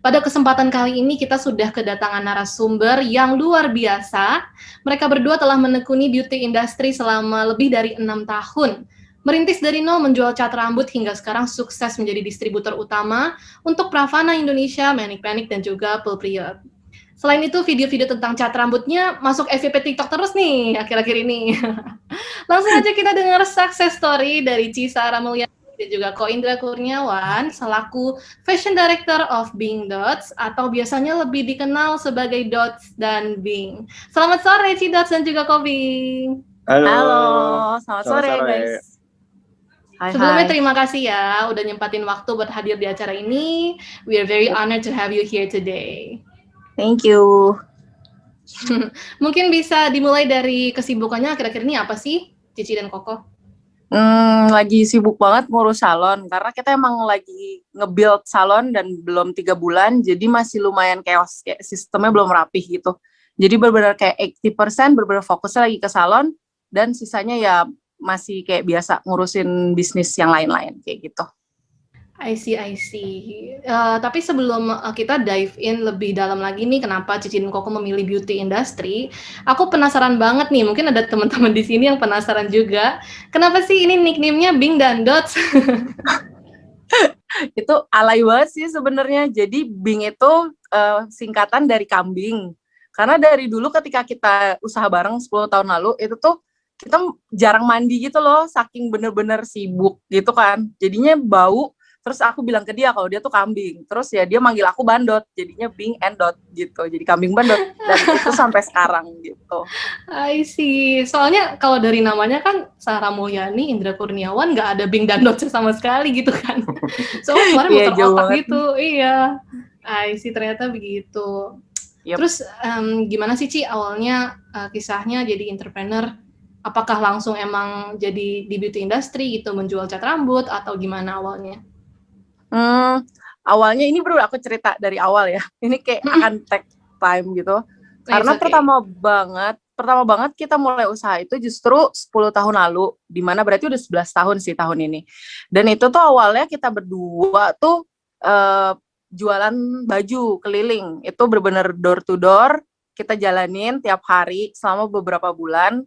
Pada kesempatan kali ini kita sudah kedatangan narasumber yang luar biasa. Mereka berdua telah menekuni beauty industry selama lebih dari 6 tahun. Merintis dari nol menjual cat rambut hingga sekarang sukses menjadi distributor utama untuk Pravana Indonesia, Manic Panic, dan juga Pulpriot. Selain itu, video-video tentang cat rambutnya masuk FYP TikTok terus nih akhir-akhir ini. Langsung aja kita dengar success story dari Cisara Mulyani dan juga Ko Indra Kurniawan selaku Fashion Director of Bing Dots atau biasanya lebih dikenal sebagai Dots dan Bing. Selamat sore Ci Dots dan juga Ko Bing. Halo, selamat sore guys. Sebelumnya terima kasih ya udah nyempatin waktu buat hadir di acara ini. We are very honored to have you here today. Thank you. Mungkin bisa dimulai dari kesibukannya akhir-akhir ini apa sih, Cici dan Koko? Lagi sibuk banget ngurus salon, karena kita emang lagi nge-build salon dan belum 3 bulan, jadi masih lumayan chaos, kayak sistemnya belum rapih gitu. Jadi benar-benar kayak 80% benar-benar fokusnya lagi ke salon, dan sisanya ya masih kayak biasa ngurusin bisnis yang lain-lain, kayak gitu. I see. Tapi sebelum kita dive in lebih dalam lagi nih, kenapa Cici dan Koko memilih beauty industry, aku penasaran banget nih, mungkin ada teman-teman di sini yang penasaran juga, kenapa sih ini nickname-nya Bing dan Dots? Itu alay banget sih sebenarnya. Jadi Bing itu singkatan dari kambing. Karena dari dulu ketika kita usaha bareng 10 tahun lalu, itu tuh kita jarang mandi gitu loh, saking bener-bener sibuk gitu kan. Jadinya bau, terus aku bilang ke dia kalau dia tuh kambing. Terus ya dia manggil aku Bandot, jadinya Bing and Dot gitu. Jadi kambing Bandot, dan itu sampai sekarang gitu. I see. Soalnya kalau dari namanya kan Sarah Mulyani, Indra Kurniawan, nggak ada Bing dan Dots sama sekali gitu kan. Soalnya kemarin muter otak gitu, iya. I see, ternyata begitu. Yep. Terus gimana sih Ci awalnya kisahnya jadi entrepreneur? Apakah langsung emang jadi di beauty industry gitu, menjual cat rambut atau gimana awalnya? Awalnya ini baru aku cerita dari awal ya. Ini kayak akan take time gitu. Karena pertama banget kita mulai usaha itu justru 10 tahun lalu, dimana berarti udah 11 tahun sih tahun ini. Dan itu tuh awalnya kita berdua tuh jualan baju keliling. Itu benar-benar door to door, kita jalanin tiap hari selama beberapa bulan.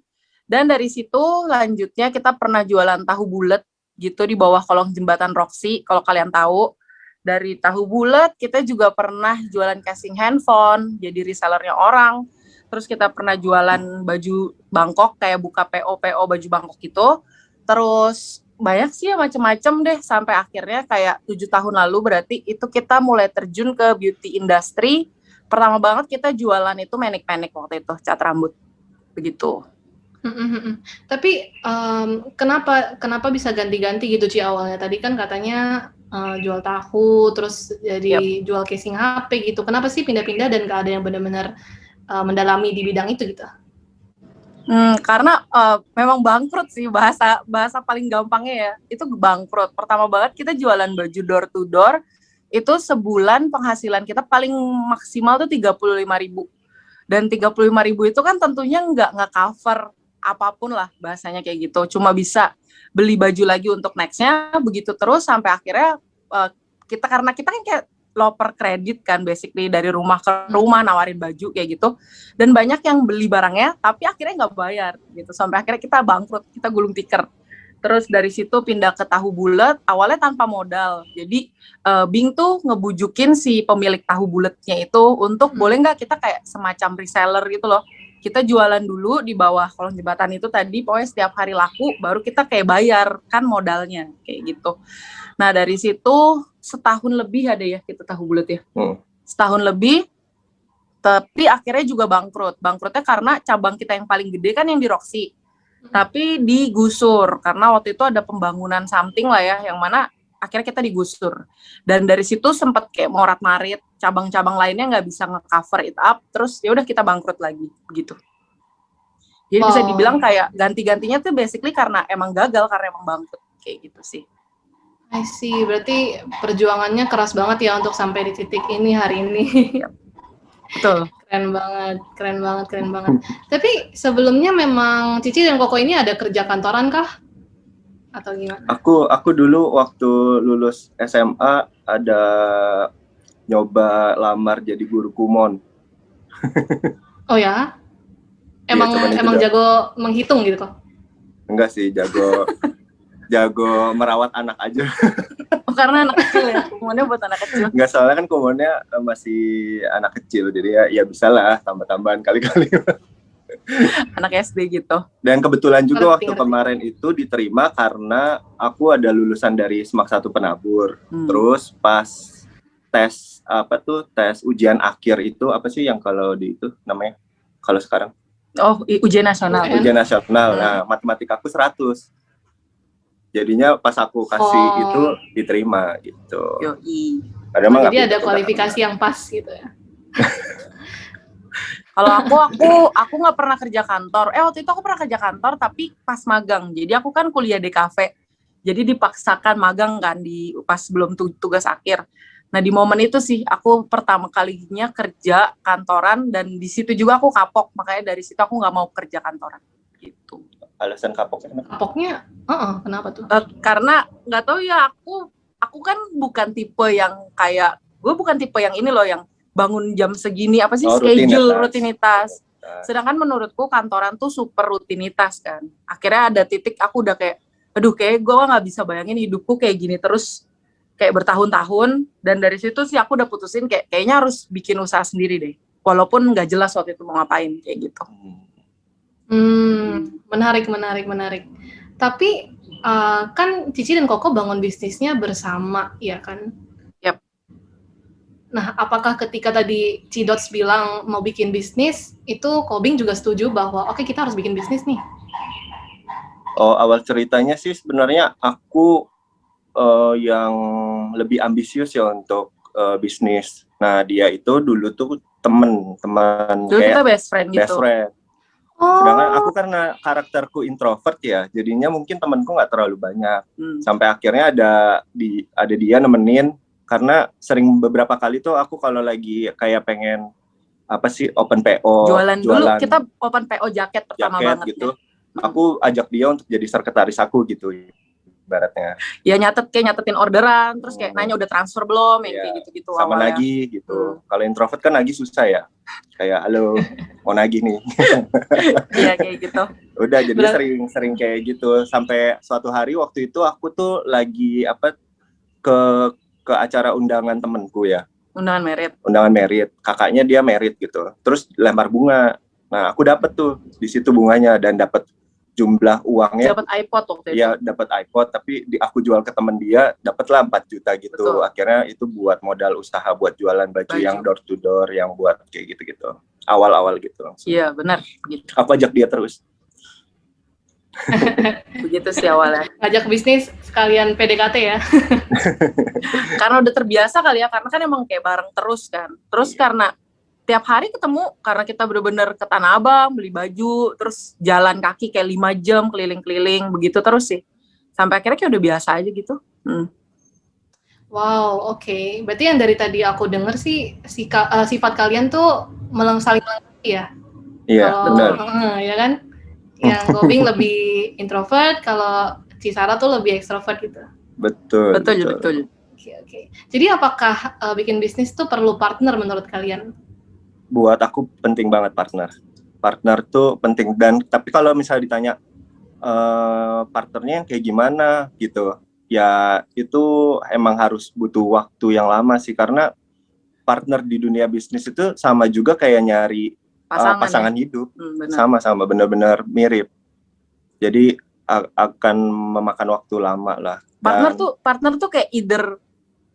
Dan dari situ lanjutnya kita pernah jualan tahu bulat gitu di bawah kolong jembatan Roxy, kalau kalian tahu. Dari tahu bulat, kita juga pernah jualan casing handphone, jadi resellernya orang. Terus kita pernah jualan baju Bangkok, kayak buka PO baju Bangkok gitu. Terus banyak sih ya macam-macam deh, sampai akhirnya kayak 7 tahun lalu berarti itu kita mulai terjun ke beauty industry. Pertama banget kita jualan itu Manic Panic waktu itu, cat rambut, begitu. Tapi kenapa bisa ganti-ganti gitu Ci awalnya? Tadi kan katanya jual tahu, terus jadi jual casing HP gitu. Kenapa sih pindah-pindah dan gak ada yang benar-benar mendalami di bidang itu gitu? Karena memang bangkrut sih, bahasa paling gampangnya ya, itu bangkrut. Pertama banget kita jualan baju door to door, itu sebulan penghasilan kita paling maksimal tuh 35.000. Dan 35.000 itu kan tentunya nggak cover apapun lah bahasanya kayak gitu. Cuma bisa beli baju lagi untuk nextnya, begitu terus sampai akhirnya karena kita kan kayak loper kredit kan, basically dari rumah ke rumah nawarin baju kayak gitu. Dan banyak yang beli barangnya tapi akhirnya nggak bayar gitu. Sampai akhirnya kita bangkrut, kita gulung tikar. Terus dari situ pindah ke tahu bulat, awalnya tanpa modal. Jadi Bing tuh ngebujukin si pemilik tahu bulatnya itu untuk boleh nggak kita kayak semacam reseller gitu loh. Kita jualan dulu di bawah kolong jembatan itu tadi, pokoknya setiap hari laku, baru kita kayak bayar kan modalnya, kayak gitu. Nah dari situ setahun lebih ada ya kita tahu bulat ya. Setahun lebih, tapi akhirnya juga bangkrut. Bangkrutnya karena cabang kita yang paling gede kan yang di Roxy. Tapi digusur karena waktu itu ada pembangunan something lah ya, yang mana akhirnya kita digusur. Dan dari situ sempat kayak morat-marit, cabang-cabang lainnya nggak bisa nge-cover it up, terus ya udah kita bangkrut lagi begitu. Jadi bisa dibilang kayak ganti-gantinya tuh basically karena emang gagal, karena emang bangkrut kayak gitu sih. I see, berarti perjuangannya keras banget ya untuk sampai di titik ini hari ini. Betul. Keren banget. Tapi sebelumnya memang Cici dan Koko ini ada kerja kantoran kah? Atau gimana? Aku dulu waktu lulus SMA ada nyoba lamar jadi guru kumon. Oh ya? Iya, Emang cuman itu emang doang. jago menghitung gitu kok? Enggak sih, jago merawat anak aja. Oh, karena anak kecil ya, kumonnya buat anak kecil. Enggak, soalnya kan kumonnya masih anak kecil, jadi ya bisa lah tambah-tambahan kali-kali. Anak SD gitu. Dan kebetulan juga waktu Ngerti. kemarin itu diterima karena aku ada lulusan dari Semak 1 Penabur. Terus pas tes ujian akhir itu apa sih yang kalau di itu namanya kalau sekarang? Oh, ujian nasional. Ujian nasional. Nah, matematika aku 100. Jadinya pas aku kasih itu diterima gitu. Yoi. Jadi ada kualifikasi yang pas gitu ya. Kalau aku nggak pernah kerja kantor. Waktu itu aku pernah kerja kantor tapi pas magang. Jadi aku kan kuliah di kafe. Jadi dipaksakan magang kan pas belum tugas akhir. Nah di momen itu sih aku pertama kalinya kerja kantoran dan di situ juga aku kapok. Makanya dari situ aku nggak mau kerja kantoran. Gitu. Alasan kapoknya kenapa? Kapoknya, kenapa tuh? Karena nggak tahu ya aku kan bukan tipe yang kayak gue bukan tipe yang ini loh yang bangun jam segini apa sih schedule rutinitas. Sedangkan menurutku kantoran tuh super rutinitas kan. Akhirnya ada titik aku udah kayak aduh kayak gue nggak bisa bayangin hidupku kayak gini terus kayak bertahun-tahun dan dari situ sih aku udah putusin kayaknya harus bikin usaha sendiri deh. Walaupun nggak jelas waktu itu mau ngapain kayak gitu. Menarik. Tapi kan Cici dan Koko bangun bisnisnya bersama, ya kan? Yap. Nah, apakah ketika tadi Cidots bilang mau bikin bisnis, itu Kobing juga setuju bahwa oke, kita harus bikin bisnis nih? Oh, awal ceritanya sih sebenarnya aku yang lebih ambisius ya untuk bisnis. Nah, dia itu dulu tuh teman dulu kayak kita best friend gitu. Best friend. Sedangkan aku karena karakterku introvert ya, jadinya mungkin temanku nggak terlalu banyak. Sampai akhirnya ada dia nemenin, karena beberapa kali tuh aku kalau lagi kayak pengen apa sih open PO, jualan dulu kita open PO jaket pertama banget gitu. Aku ajak dia untuk jadi sekretaris aku gitu ibaratnya. Ya nyatetin orderan, terus kayak nanya udah transfer belum, kayak gitu-gitu sama awalnya. nagih gitu. Kalau introvert kan nagih susah ya. Kayak halo, mau nagih nih. Iya kayak gitu. Udah jadi sering kayak gitu sampai suatu hari waktu itu aku tuh lagi ke acara undangan temenku ya. Undangan merit. Kakaknya dia merit gitu. Terus lempar bunga. Nah, aku dapet tuh di situ bunganya dan dapet jumlah uangnya. Dapat iPod waktu itu. Iya, dapat iPod tapi aku jual ke temen dia, dapatlah 4 juta gitu. Betul. Akhirnya itu buat modal usaha buat jualan baju yang door to door, yang buat kayak gitu-gitu. Awal-awal gitu langsung. Iya, benar gitu. Aku ajak dia terus. Begitu sih awalnya. Ngajak bisnis sekalian PDKT ya. Karena udah terbiasa kali ya, karena kan emang kayak bareng terus kan. Terus karena tiap hari ketemu, karena kita bener-bener ke Tanah Abang, beli baju, terus jalan kaki kayak 5 jam, keliling-keliling, begitu terus sih. Sampai akhirnya kayak udah biasa aja gitu. Wow, oke. Berarti yang dari tadi aku denger sih, sifat kalian tuh saling melengkapi ya? Iya, benar. Ya kan? Yang Kobing lebih introvert, kalau Cisara tuh lebih ekstrovert gitu. Betul. Oke. Jadi apakah bikin bisnis tuh perlu partner menurut kalian? Buat aku penting banget partner. Partner tuh penting tapi kalau misalnya ditanya partnernya kayak gimana gitu, ya itu emang harus butuh waktu yang lama sih karena partner di dunia bisnis itu sama juga kayak nyari pasangan hidup, sama benar-benar mirip. Jadi akan memakan waktu lama lah. Partner tuh kayak either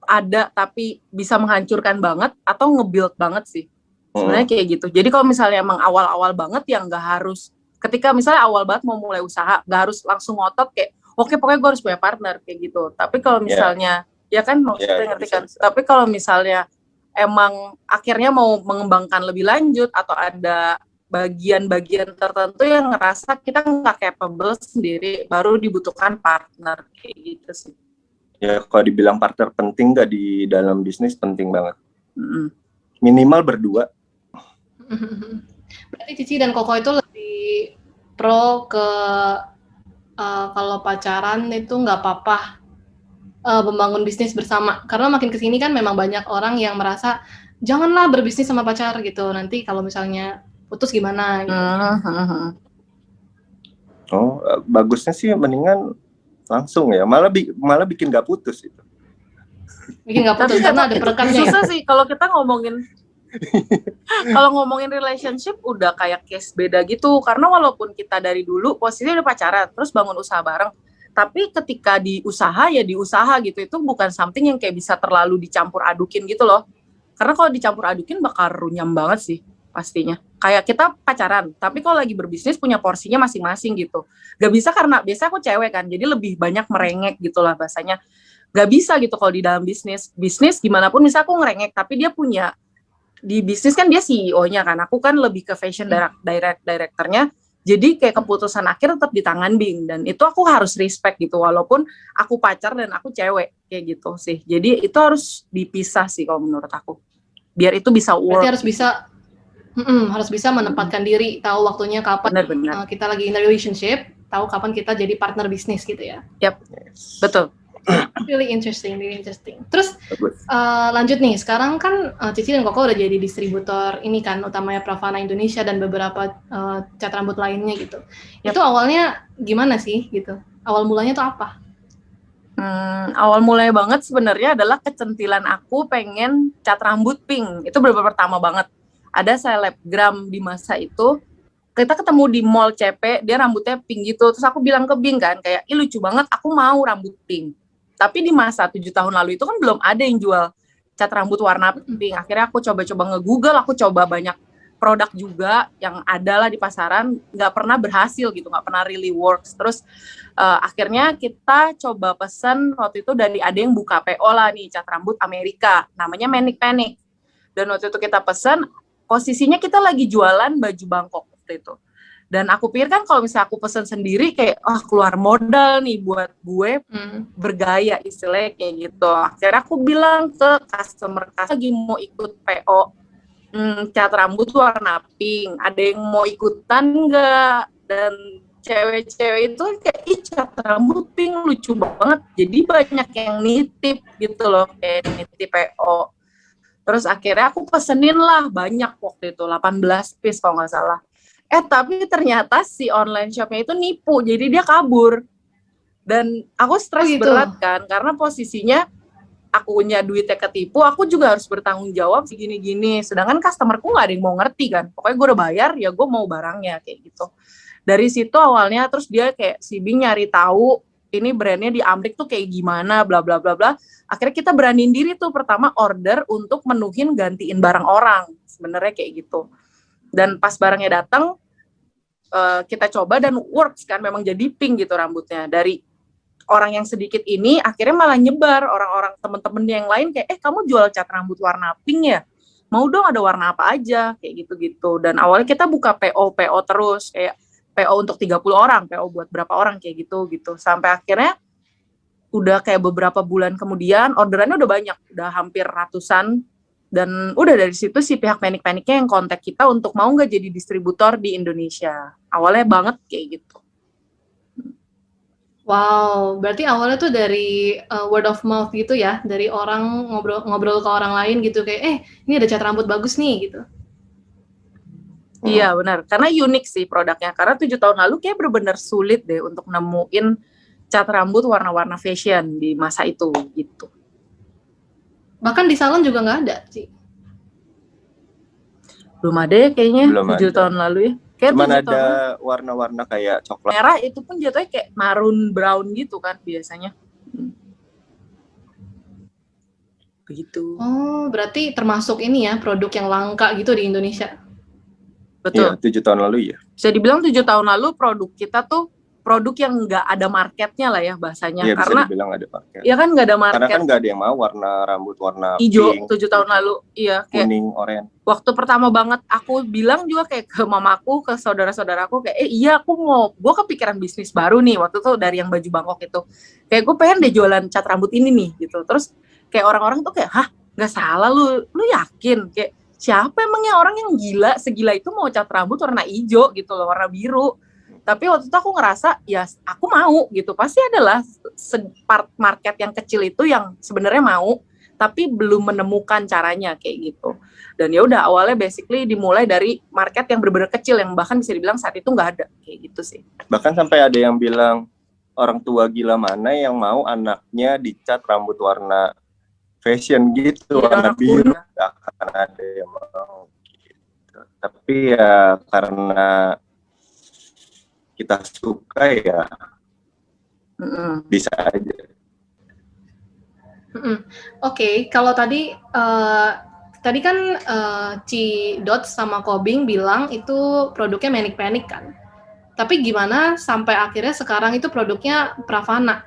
ada tapi bisa menghancurkan banget atau nge-build banget sih. Sebenarnya kayak gitu. Jadi kalau misalnya emang awal-awal banget ya nggak harus, ketika misalnya awal banget mau mulai usaha, nggak harus langsung ngotot kayak, oke, pokoknya gue harus punya partner kayak gitu. Tapi kalau misalnya, ya kan maksudnya ngerti kan. Tapi kalau misalnya emang akhirnya mau mengembangkan lebih lanjut atau ada bagian-bagian tertentu yang ngerasa kita nggak capable sendiri, baru dibutuhkan partner kayak gitu sih. Ya kalau dibilang partner penting nggak di dalam bisnis, penting banget. Minimal berdua. Berarti Cici dan Koko itu lebih pro ke kalau pacaran itu nggak apa-apa membangun bisnis bersama. Karena makin kesini kan memang banyak orang yang merasa janganlah berbisnis sama pacar gitu. Nanti kalau misalnya putus gimana gitu. Bagusnya sih mendingan langsung ya. Malah bikin gak putus itu. Bikin gak putus karena ada perekatnya. Susah sih kalau kita ngomongin relationship udah kayak case beda gitu, karena walaupun kita dari dulu posisinya udah pacaran terus bangun usaha bareng, tapi ketika di usaha gitu, itu bukan something yang kayak bisa terlalu dicampur adukin gitu loh, karena kalau dicampur adukin bakal runyam banget sih pastinya. Kayak kita pacaran tapi kalau lagi berbisnis punya porsinya masing-masing gitu, gak bisa, karena biasa aku cewek kan jadi lebih banyak merengek gitu lah bahasanya, gak bisa gitu kalau di dalam bisnis gimana pun bisa aku ngerengek, tapi dia punya di bisnis kan dia CEO-nya kan, aku kan lebih ke fashion directornya, jadi kayak keputusan akhir tetap di tangan Bing, dan itu aku harus respect gitu walaupun aku pacar dan aku cewek kayak gitu sih. Jadi itu harus dipisah sih kalau menurut aku, biar itu bisa work. Berarti harus bisa menempatkan diri, tahu waktunya kapan. Benar. Kita lagi in a relationship, tahu kapan kita jadi partner bisnis gitu ya. Yap, betul. Really interesting. Terus lanjut nih, sekarang kan Cici dan Koko udah jadi distributor ini kan, utamanya Pravana Indonesia dan beberapa cat rambut lainnya gitu. Yep. Itu awalnya gimana sih gitu? Awal mulanya tuh apa? Awal mulanya banget sebenarnya adalah kecentilan aku pengen cat rambut pink. Itu benar-benar pertama banget. Ada selebgram di masa itu, kita ketemu di mall CP, dia rambutnya pink gitu. Terus aku bilang ke Bing kan, kayak, ih lucu banget, aku mau rambut pink. Tapi di masa 7 tahun lalu itu kan belum ada yang jual cat rambut warna pink. Akhirnya aku coba-coba nge-google, aku coba banyak produk juga yang ada lah di pasaran, nggak pernah berhasil gitu, nggak pernah really works. Terus akhirnya kita coba pesan waktu itu dari ada yang buka PO lah nih, cat rambut Amerika, namanya Manic Panic. Dan waktu itu kita pesan, posisinya kita lagi jualan baju Bangkok waktu itu. Dan aku pikir kan kalau misalnya aku pesen sendiri kayak keluar modal nih buat gue bergaya istilahnya kayak gitu. Akhirnya aku bilang ke customer lagi mau ikut PO cat rambut warna pink, ada yang mau ikutan nggak? Dan cewek-cewek itu kayak cat rambut pink lucu banget, jadi banyak yang nitip gitu loh, kayak nitip PO. Terus akhirnya aku pesenin lah banyak waktu itu, 18 piece kalau nggak salah. Tapi ternyata si online shopnya itu nipu, jadi dia kabur. Dan aku stres berat kan, karena posisinya aku punya duitnya ketipu, aku juga harus bertanggung jawab segini-gini. Sedangkan customerku nggak ada yang mau ngerti kan. Pokoknya gue udah bayar, ya gue mau barangnya kayak gitu. Dari situ awalnya, terus dia kayak si Bing nyari tahu ini brandnya di Amrik tuh kayak gimana, bla bla bla bla. Akhirnya kita beraniin diri tuh pertama order untuk menuhin gantiin barang orang, sebenarnya kayak gitu. Dan pas barangnya datang, kita coba dan works kan, memang jadi pink gitu rambutnya. Dari orang yang sedikit ini, akhirnya malah nyebar orang-orang temen-temennya yang lain kayak, kamu jual cat rambut warna pink ya? Mau dong ada warna apa aja, kayak gitu-gitu. Dan awalnya kita buka PO terus, kayak PO untuk 30 orang, PO buat berapa orang kayak gitu. Sampai akhirnya udah kayak beberapa bulan kemudian, orderannya udah banyak, udah hampir ratusan. Dan udah dari situ si pihak Manic-Panicnya yang kontak kita untuk mau nggak jadi distributor di Indonesia. Awalnya banget kayak gitu. Wow, berarti awalnya tuh dari word of mouth gitu ya, dari orang ngobrol ke orang lain gitu, kayak ini ada cat rambut bagus nih gitu. Iya benar, karena unik sih produknya. Karena 7 tahun lalu kayak benar-benar sulit deh untuk nemuin cat rambut warna-warna fashion di masa itu gitu. Bahkan di salon juga nggak ada sih. Belum ada ya kayaknya 7 tahun lalu ya. Kayak cuman ada warna-warna kayak coklat. Merah itu pun jatuhnya kayak maroon brown gitu kan biasanya. Begitu. Oh, berarti termasuk ini ya, produk yang langka gitu di Indonesia. Betul. Iya, 7 tahun lalu ya. Bisa dibilang 7 tahun lalu produk kita tuh produk yang nggak ada marketnya lah ya bahasanya. Iya, karena bisa dibilang ada market. Iya kan nggak ada market. Karena kan nggak ada yang mau warna rambut warna hijau pink, 7 tahun lalu. Iya, kayak kuning, oranye. Waktu pertama banget aku bilang juga kayak ke mamaku, ke saudara-saudaraku kayak iya aku mau, gue kepikiran bisnis baru nih waktu itu dari yang baju Bangkok itu. Kayak gue pengen deh jualan cat rambut ini nih gitu. Terus kayak orang-orang tuh kayak, nggak salah lu yakin? Kayak siapa emangnya orang yang gila segila itu mau cat rambut warna hijau gitu loh, warna biru. Tapi waktu itu aku ngerasa ya aku mau gitu. Pasti adalah part market yang kecil itu yang sebenarnya mau tapi belum menemukan caranya kayak gitu. Dan ya udah awalnya basically dimulai dari market yang benar-benar kecil yang bahkan bisa dibilang saat itu nggak ada kayak gitu sih. Bahkan sampai ada yang bilang orang tua gila mana yang mau anaknya dicat rambut warna fashion gitu, warna biru. Gak akan ada yang mau gitu. Tapi ya karena kita suka ya bisa aja. Oke, kalau tadi kan Ci Dot sama Kobing bilang itu produknya Manic Panic kan. Tapi gimana sampai akhirnya sekarang itu produknya Pravana?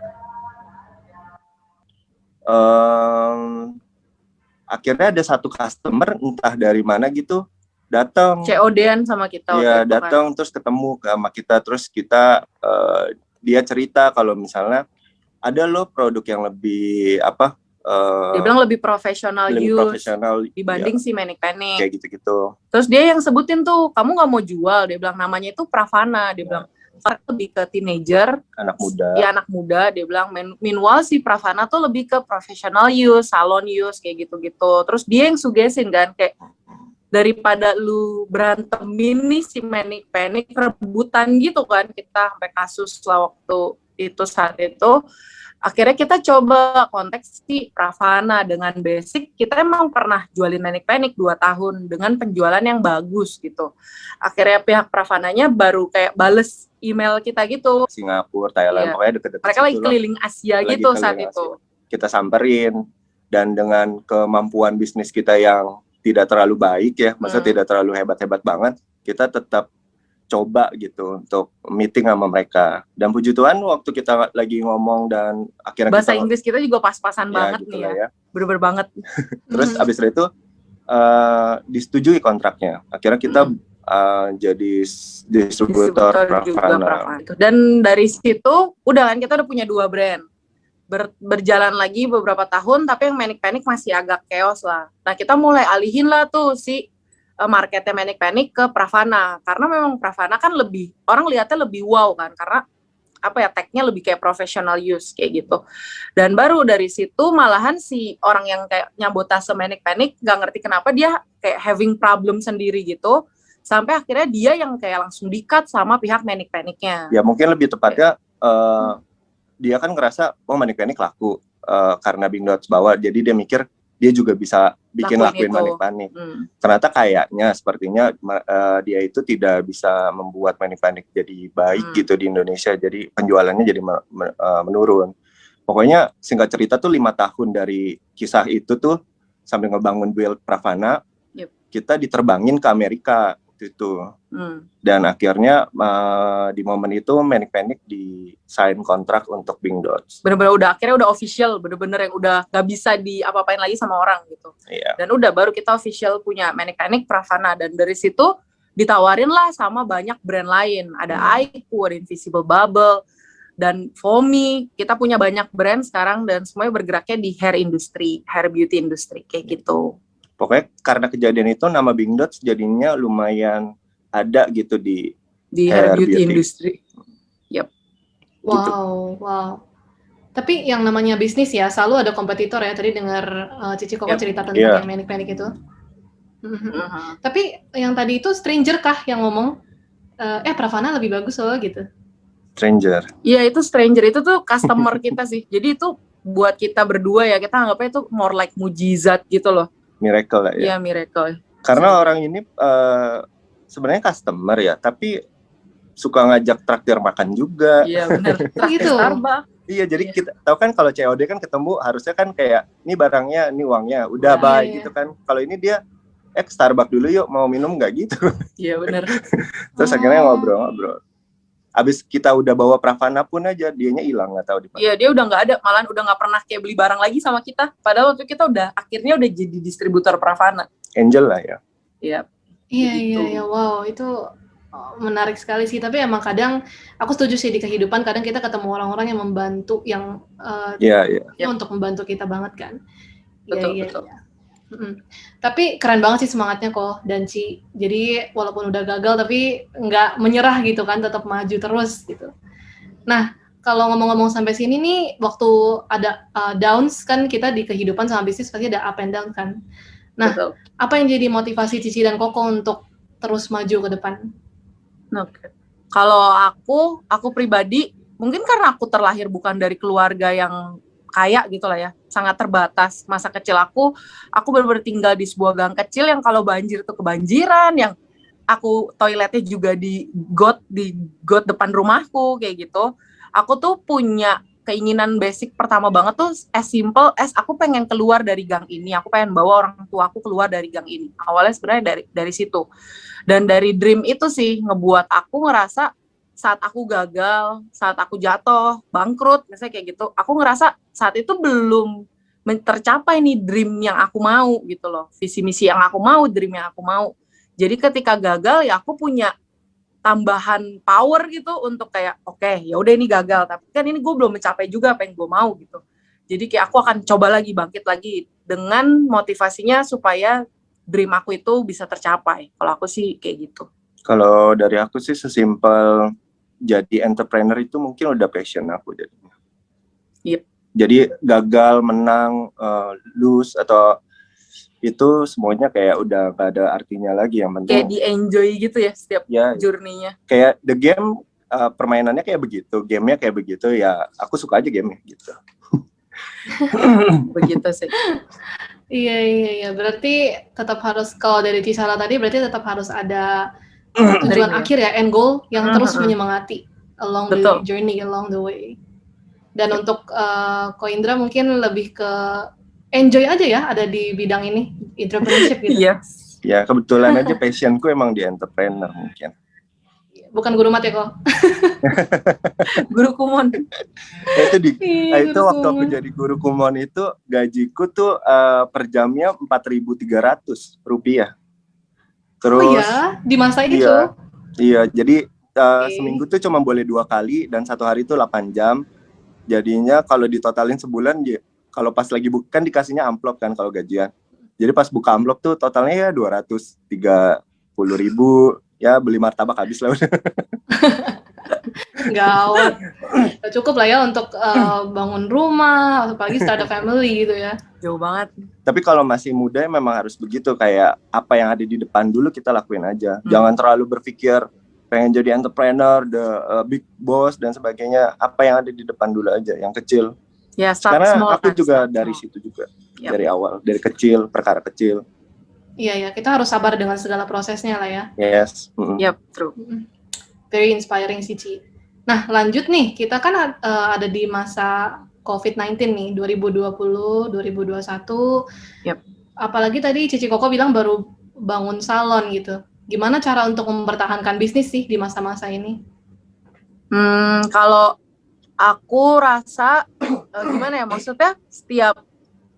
Akhirnya ada satu customer entah dari mana gitu datang COD-an sama kita. Iya, datang terus ketemu sama kita, terus kita dia cerita kalau misalnya ada loh produk yang lebih dia bilang lebih profesional dibanding si Manic Panic kayak gitu-gitu. Terus dia yang sebutin tuh, kamu nggak mau jual, dia bilang namanya itu Pravana, dia bilang lebih ke teenager, anak muda. Ya anak muda, dia bilang meanwhile si Pravana tuh lebih ke professional use, salon use kayak gitu-gitu. Terus dia yang sugesin kan kayak daripada lu berantemin nih si Manic Panic rebutan gitu kan, kita sampai kasus lah waktu itu saat itu. Akhirnya kita coba konteks si Pravana dengan basic, kita emang pernah jualin Manic Panic 2 tahun dengan penjualan yang bagus gitu. Akhirnya pihak Pravananya baru kayak bales email kita gitu. Singapura, Thailand, pokoknya deket-deket. Mereka lagi keliling Asia gitu saat itu. Kita samperin, dan dengan kemampuan bisnis kita yang tidak terlalu baik ya, maksudnya tidak terlalu hebat-hebat banget, kita tetap coba gitu untuk meeting sama mereka. Dan puji Tuhan waktu kita lagi ngomong dan akhirnya bahasa Inggris kita juga pas-pasan banget gitu nih ya. Bener-bener banget. Terus abis itu disetujui kontraknya. Akhirnya kita jadi distributor Pravana. Dan dari situ udah kan kita udah punya 2 brand. Berjalan lagi beberapa tahun, tapi yang Manic Panic masih agak chaos lah. Nah kita mulai alihin lah tuh si marketnya Manic Panic ke Pravana, karena memang Pravana kan lebih, orang lihatnya lebih wow kan, karena apa ya, tag-nya lebih kayak professional use kayak gitu. Dan baru dari situ malahan si orang yang kayak nyabotase Manic Panic gak ngerti kenapa dia kayak having problem sendiri gitu, sampai akhirnya dia yang kayak langsung di-cut sama pihak Manic Panic-nya. Ya mungkin lebih tepatnya dia kan ngerasa Manic Panic laku karena Bing Dots bawa, jadi dia mikir dia juga bisa lakuin Manic Panic. Ternyata kayaknya sepertinya dia itu tidak bisa membuat Manic Panic jadi baik gitu di Indonesia, jadi penjualannya jadi menurun. Pokoknya singkat cerita tuh 5 tahun dari kisah itu tuh sambil ngebangun build Pravana, kita diterbangin ke Amerika itu. Dan akhirnya di momen itu Manic Panic di-sign kontrak untuk Bing Dots. Bener-bener akhirnya udah official, bener-bener yang udah gak bisa di-apa-apain lagi sama orang gitu. Iya. Dan udah baru kita official punya Manic Panic Pravana, dan dari situ ditawarin lah sama banyak brand lain. Ada Aiku, ada Invisible Bubble, dan Fomi. Kita punya banyak brand sekarang dan semuanya bergeraknya di hair industry, hair beauty industry kayak gitu. Pokoknya karena kejadian itu nama Bing Dots jadinya lumayan ada gitu di hair beauty industry. Yep. Wow, gitu. Wow. Tapi yang namanya bisnis ya selalu ada kompetitor ya. Tadi dengar Cici Koko cerita tentang yang Manic Panic itu. Tapi yang tadi itu stranger kah yang ngomong Pravana lebih bagus loh gitu. Stranger. Iya, itu stranger, itu tuh customer kita sih. Jadi itu buat kita berdua ya, kita anggapnya itu more like mujizat gitu loh. Miracle lah ya. Iya, miracle. Karena orang ini sebenarnya customer ya, tapi suka ngajak traktir makan juga. Iya benar. Gitu. Starbucks. Iya, jadi kita tahu kan kalau COD kan ketemu harusnya kan kayak ini barangnya, ini uangnya, udah bye gitu kan. Kalau ini dia ke Starbucks dulu yuk, mau minum nggak gitu. Iya benar. Terus akhirnya ngobrol-ngobrol. Abis kita udah bawa Pravana pun aja, dianya hilang, nggak tahu di mana. Iya, dia udah nggak ada, malah udah nggak pernah kayak beli barang lagi sama kita. Padahal waktu kita akhirnya udah jadi distributor Pravana. Angel lah ya. Iya. Iya, wow, itu menarik sekali sih. Tapi emang kadang aku setuju sih di kehidupan kadang kita ketemu orang-orang yang membantu, yang untuk membantu kita banget kan. Betul. Iya. Tapi keren banget sih semangatnya kok dan Ci. Jadi walaupun udah gagal tapi nggak menyerah gitu kan, tetap maju terus gitu. Nah, kalau ngomong-ngomong sampai sini nih, waktu ada downs kan kita di kehidupan sama bisnis pasti ada up and down kan. Nah, Betul. apa yang jadi motivasi Cici dan Koko untuk terus maju ke depan? Oke. Kalau aku pribadi, mungkin karena aku terlahir bukan dari keluarga yang kaya gitu lah ya, sangat terbatas. Masa kecil aku benar-benar tinggal di sebuah gang kecil yang kalau banjir tuh kebanjiran, yang aku toiletnya juga di got depan rumahku kayak gitu. Aku tuh punya keinginan basic pertama banget tuh as simple as aku pengen keluar dari gang ini, aku pengen bawa orang tua aku keluar dari gang ini. Awalnya sebenarnya dari situ. Dan dari dream itu sih ngebuat aku ngerasa saat aku gagal, saat aku jatuh, bangkrut, misalnya kayak gitu, aku ngerasa saat itu belum tercapai nih dream yang aku mau gitu loh, visi misi yang aku mau, dream yang aku mau. Jadi ketika gagal ya aku punya tambahan power gitu untuk kayak oke, ya udah ini gagal, tapi kan ini gue belum mencapai juga apa yang gue mau gitu. Jadi kayak aku akan coba lagi, bangkit lagi dengan motivasinya supaya dream aku itu bisa tercapai. Kalau aku sih kayak gitu. Kalau dari aku sih sesimpel jadi entrepreneur itu mungkin udah passion aku jadinya. Yep. Jadi gagal, menang, lose atau itu semuanya kayak udah gak ada artinya lagi. Yang penting kayak di enjoy gitu ya setiap journey-nya. Kayak the game, permainannya kayak begitu, gamenya kayak begitu ya. Aku suka aja gamenya gitu. Begitu sih. Iya. Berarti tetap harus, kalau dari Cisara tadi berarti tetap harus ada tujuan akhir ya, end goal yang terus menyemangati along the journey, along the way. Dan untuk Ko Indra mungkin lebih ke enjoy aja ya ada di bidang ini, entrepreneurship gitu. Iya. Ya kebetulan aja passionku emang di entrepreneur mungkin. Bukan guru mat ya kok? Guru kumon. Itu waktu aku jadi guru kumon itu gajiku tuh per jamnya Rp4.300. Terus, oh ya, di masa itu? Iya, jadi seminggu tuh cuma boleh 2 kali dan 1 hari itu 8 jam. Jadinya kalau ditotalin sebulan, kalau pas lagi kan dikasihnya amplop kan kalau gajian. Jadi pas buka amplop tuh totalnya ya 230.000, ya beli martabak habis lah udah. Gawat. Cukup lah ya untuk bangun rumah, apalagi start a family gitu ya. Jauh banget. Tapi kalau masih muda memang harus begitu, kayak apa yang ada di depan dulu kita lakuin aja. Jangan terlalu berpikir pengen jadi entrepreneur, the big boss dan sebagainya. Apa yang ada di depan dulu aja, yang kecil. Ya, karena aku juga dari situ juga, dari awal, dari kecil, perkara kecil. Iya, kita harus sabar dengan segala prosesnya lah ya. Yes. Yep, true. Very inspiring sih, Ci. Nah, lanjut nih, kita kan ada di masa COVID-19 nih, 2020, 2021. Yep. Apalagi tadi Cici Koko bilang baru bangun salon gitu. Gimana cara untuk mempertahankan bisnis sih di masa-masa ini? Kalau aku rasa gimana ya, maksudnya setiap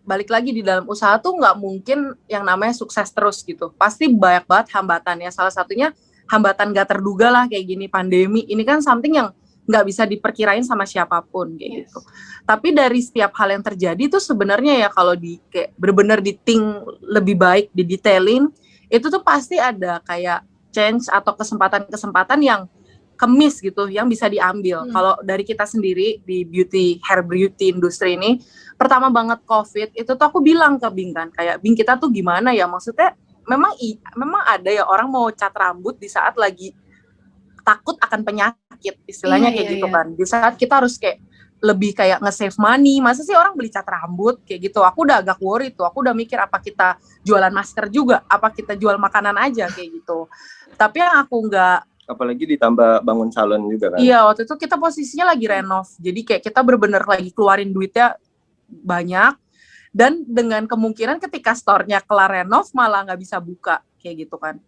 balik lagi di dalam usaha tuh nggak mungkin yang namanya sukses terus gitu. Pasti banyak banget hambatannya. Salah satunya hambatan gak terduga lah kayak gini, pandemi. Ini kan something yang nggak bisa diperkirain sama siapapun kayak gitu. Tapi dari setiap hal yang terjadi tuh sebenarnya ya kalau kayak bener-bener di-think lebih baik, didetailin, itu tuh pasti ada kayak chance atau kesempatan-kesempatan yang kemis gitu, yang bisa diambil. Kalau dari kita sendiri di hair beauty industri ini, pertama banget COVID, itu tuh aku bilang ke Bing kan, kayak Bing kita tuh gimana ya, maksudnya memang ada ya orang mau cat rambut di saat lagi takut akan penyakit, istilahnya kayak gitu kan. Di saat kita harus kayak lebih kayak nge-save money, masa sih orang beli cat rambut kayak gitu. Aku udah agak worry tuh, aku udah mikir apa kita jualan masker juga, apa kita jual makanan aja kayak gitu. Tapi yang aku nggak, apalagi ditambah bangun salon juga kan. Iya, waktu itu kita posisinya lagi renov. Jadi kayak kita bener-bener lagi keluarin duitnya banyak. Dan dengan kemungkinan ketika store-nya kelar renov malah nggak bisa buka. Kayak gitu kan.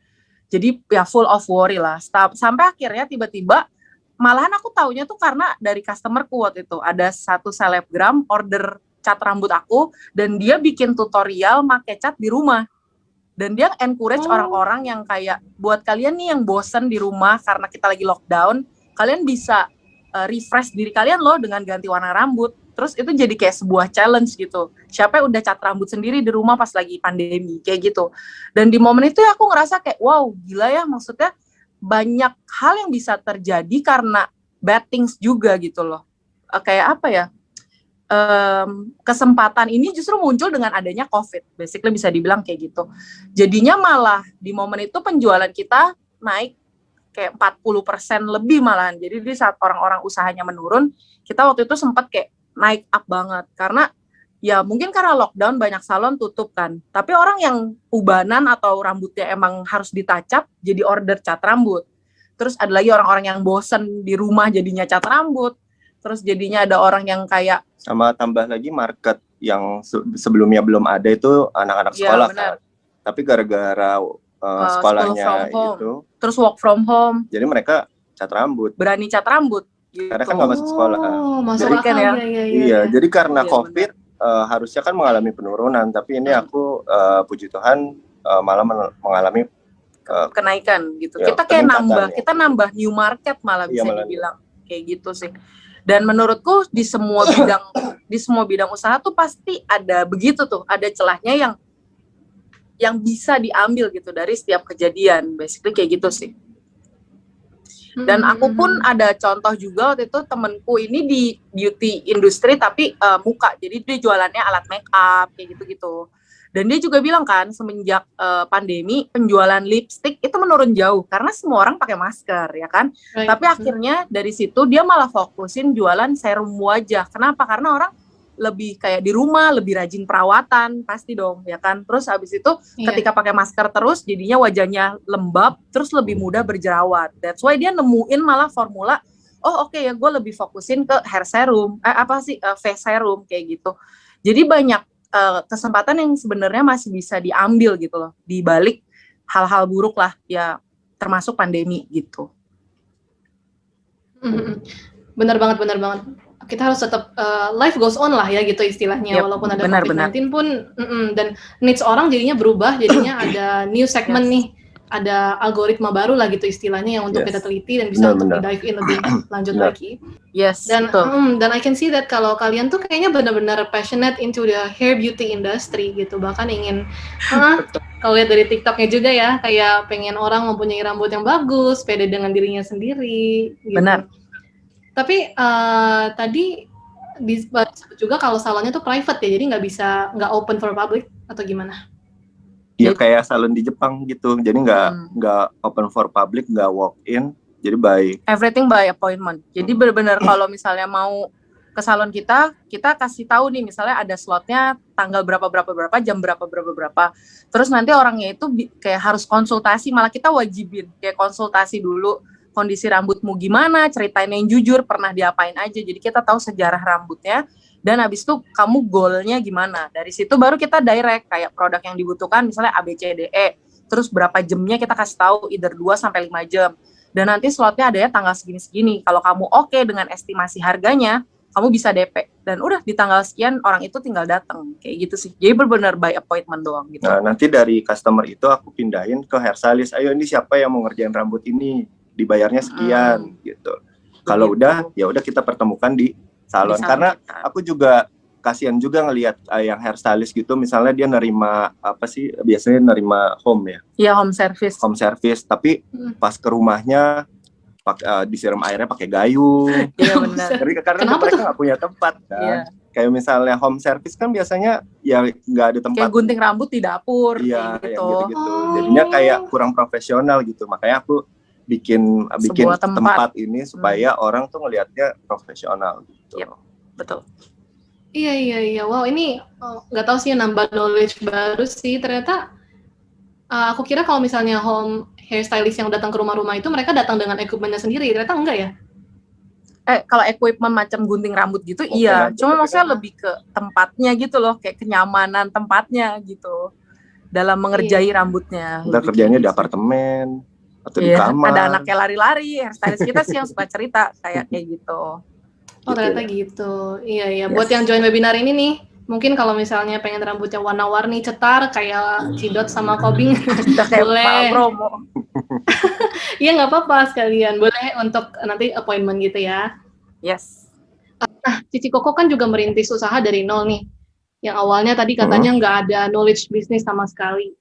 Jadi ya full of worry lah. Sampai akhirnya tiba-tiba, malahan aku taunya tuh karena dari customer-ku waktu itu. Ada satu selebgram order cat rambut aku. Dan dia bikin tutorial make cat di rumah. Dan dia encourage orang-orang yang kayak, buat kalian nih yang bosen di rumah karena kita lagi lockdown, kalian bisa refresh diri kalian loh dengan ganti warna rambut. Terus itu jadi kayak sebuah challenge gitu. Siapa yang udah cat rambut sendiri di rumah pas lagi pandemi kayak gitu. Dan di momen itu aku ngerasa kayak wow, gila ya, maksudnya banyak hal yang bisa terjadi karena bad things juga gitu loh. Kayak apa ya? Kesempatan ini justru muncul dengan adanya COVID. Basically bisa dibilang kayak gitu. Jadinya malah di momen itu penjualan kita naik kayak 40% lebih malahan. Jadi di saat orang-orang usahanya menurun, kita waktu itu sempat kayak naik up banget. Karena ya mungkin karena lockdown banyak salon tutup kan. Tapi orang yang ubanan atau rambutnya emang harus ditacap jadi order cat rambut. Terus ada lagi orang-orang yang bosen di rumah jadinya cat rambut. Terus jadinya ada orang yang kayak sama tambah lagi market yang sebelumnya belum ada itu anak-anak sekolah kan. Tapi gara-gara sekolahnya itu terus work from home. Jadi mereka cat rambut. Berani cat rambut. Gitu. Karena kan nggak masuk sekolah. Masuk jadi akal kan ya. Iya, jadi karena COVID harusnya kan mengalami penurunan, tapi ini aku puji Tuhan malah mengalami kenaikan gitu. Ya, kita kayak nambah new market malah bisa dibilang kayak gitu sih. Dan menurutku di semua bidang usaha tuh pasti ada begitu tuh, ada celahnya yang bisa diambil gitu dari setiap kejadian, basically kayak gitu sih. Dan aku pun ada contoh juga waktu itu temenku ini di beauty industry tapi muka, jadi dia jualannya alat make up kayak gitu-gitu. Dan dia juga bilang kan semenjak pandemi penjualan lipstick itu menurun jauh karena semua orang pakai masker ya kan. Tapi akhirnya dari situ dia malah fokusin jualan serum wajah. Kenapa? Karena orang lebih kayak di rumah, lebih rajin perawatan, pasti dong ya kan. Terus habis itu ketika pakai masker terus jadinya wajahnya lembab, terus lebih mudah berjerawat. That's why dia nemuin malah formula, ya gue lebih fokusin ke hair serum, face serum kayak gitu. Jadi banyak kesempatan yang sebenarnya masih bisa diambil gitu loh, di balik hal-hal buruk lah ya, termasuk pandemi gitu. Benar banget. Kita harus tetap life goes on lah ya gitu istilahnya, walaupun ada COVID-19 pun dan needs orang jadinya berubah, jadinya ada new segment nih, ada algoritma baru lah gitu istilahnya yang untuk kita teliti dan bisa untuk di dive in lebih lanjut lagi. Dan I can see that kalau kalian tuh kayaknya benar-benar passionate into the hair beauty industry gitu, bahkan ingin kalau lihat dari TikToknya juga ya, kayak pengen orang mempunyai rambut yang bagus, pede dengan dirinya sendiri gitu. Benar. Tapi tadi disebut juga kalau salonnya tuh private ya, jadi nggak open for public atau gimana? Iya kayak salon di Jepang gitu, jadi nggak open for public, nggak walk in, jadi by everything by appointment. Jadi benar-benar kalau misalnya mau ke salon kita kasih tahu nih, misalnya ada slotnya tanggal berapa jam berapa. Terus nanti orangnya itu kayak harus konsultasi, malah kita wajibin kayak konsultasi dulu. Kondisi rambutmu gimana, ceritain yang jujur, pernah diapain aja. Jadi kita tahu sejarah rambutnya, dan habis itu kamu goalnya gimana. Dari situ baru kita direct kayak produk yang dibutuhkan, misalnya ABCDE. Terus berapa jamnya kita kasih tahu, either 2-5 jam. Dan nanti slotnya ada ya tanggal segini-segini. Kalau kamu oke dengan estimasi harganya, kamu bisa DP. Dan udah di tanggal sekian orang itu tinggal datang. Kayak gitu sih. Jadi benar-benar by appointment doang gitu. Nah, nanti dari customer itu aku pindahin ke hairstylist. Ayo ini siapa yang mau ngerjain rambut ini? Dibayarnya sekian gitu. Kalau udah ya udah kita pertemukan di salon karena aku juga kasihan juga ngelihat yang hairstylist gitu, misalnya dia nerima biasanya nerima home ya. Iya, home service tapi pas ke rumahnya disiram airnya pakai gayung. Iya benar. Karena mereka nggak punya tempat kan. Kayak misalnya home service kan biasanya ya nggak ada tempat. Kayak gunting rambut di dapur gitu. Jadinya kayak kurang profesional gitu. Makanya aku bikin tempat ini supaya orang tuh ngelihatnya profesional gitu. Yep, betul. Iya. Wow, ini nggak tahu sih, nambah knowledge baru sih. Ternyata aku kira kalau misalnya home hairstylist yang datang ke rumah-rumah itu mereka datang dengan equipment-nya sendiri. Ternyata enggak ya? Kalau equipment macam gunting rambut gitu iya. Cuma maksudnya lebih ke tempatnya gitu loh, kayak kenyamanan tempatnya gitu dalam mengerjai rambutnya. Kita kerjanya di apartemen atau di kamar. Ada anaknya lari-lari, hairstylist kita sih yang suka cerita kayak gitu. Ternyata gitu. Iya. Buat yang join webinar ini nih, mungkin kalau misalnya pengen rambutnya warna-warni cetar kayak Cidot sama Kobing, boleh. Promo. Iya nggak apa-apa sekalian, boleh untuk nanti appointment gitu ya. Yes. Nah, Cici Koko kan juga merintis usaha dari nol nih. Yang awalnya tadi katanya nggak ada knowledge bisnis sama sekali.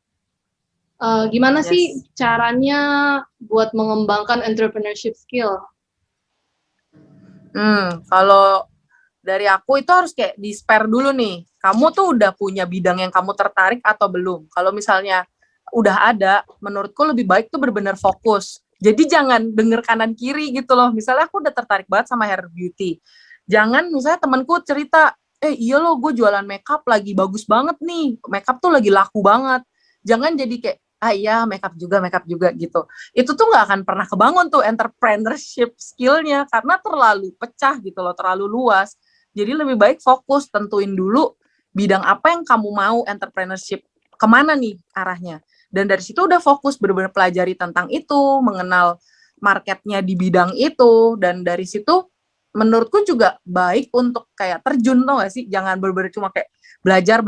Gimana sih caranya buat mengembangkan entrepreneurship skill? Kalau dari aku itu harus kayak di-spare dulu nih. Kamu tuh udah punya bidang yang kamu tertarik atau belum? Kalau misalnya udah ada, menurutku lebih baik tuh benar-benar fokus. Jadi jangan denger kanan kiri gitu loh. Misalnya aku udah tertarik banget sama hair beauty. Jangan misalnya temanku cerita, iya loh gue jualan makeup lagi bagus banget nih. Makeup tuh lagi laku banget. Jangan jadi kayak, iya makeup juga gitu. Itu tuh nggak akan pernah kebangun tuh entrepreneurship skillnya karena terlalu pecah gitu loh, terlalu luas. Jadi lebih baik fokus, tentuin dulu bidang apa yang kamu mau entrepreneurship, kemana nih arahnya. Dan dari situ udah fokus benar-benar pelajari tentang itu, mengenal marketnya di bidang itu, dan dari situ menurutku juga baik untuk kayak terjun, tau gak sih? Jangan benar-benar cuma kayak belajar,